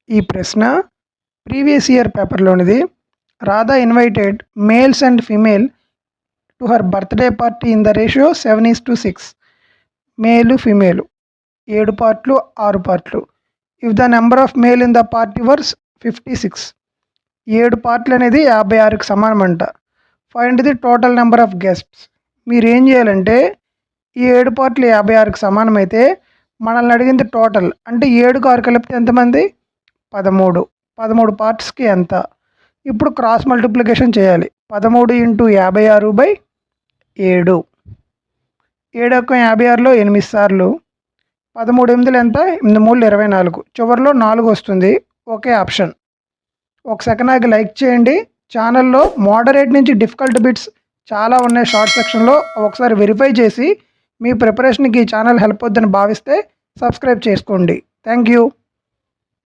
ఈ ప్రశ్న previous year పేపర్లోనిది. Radha invited males and female to her birthday party in the ratio 7:6. Male female 7 పార్ట్లు 6 పార్ట్లు. If the number of male in the party were 56. 7 పార్ట్లు అనేది 56కి సమానం అంట. Find the total number of guests. మీరు ఏం చేయాలంటే ఈ 7 పార్ట్లు 56కి సమానం అయితే మనల్ని అడిగింది టోటల్ అంటే 7కు 6 కలిపితే ఎంతమంది 13. 13 పార్ట్స్కి ఎంత? ఇప్పుడు క్రాస్ మల్టిప్లికేషన్ చేయాలి. 13 × 56/7. 7 ఒక్క 56లో 8 సార్లు. 13 8లు ఎంత? 8 3 24. చివరిలో 4 వస్తుంది. Okay option. ఒక సెకండ్ ఆగి లైక్ చేయండి. ఛానల్లో మోడరేట్ నుంచి డిఫికల్ట్ బిట్స్ చాలా ఉన్నాయి షార్ట్ సెక్షన్లో. ఒకసారి వెరిఫై చేసి మీ ప్రిపరేషన్కి ఈ ఛానల్ హెల్ప్ అవుతుందని భావిస్తే సబ్స్క్రైబ్ చేసుకోండి. Thank you.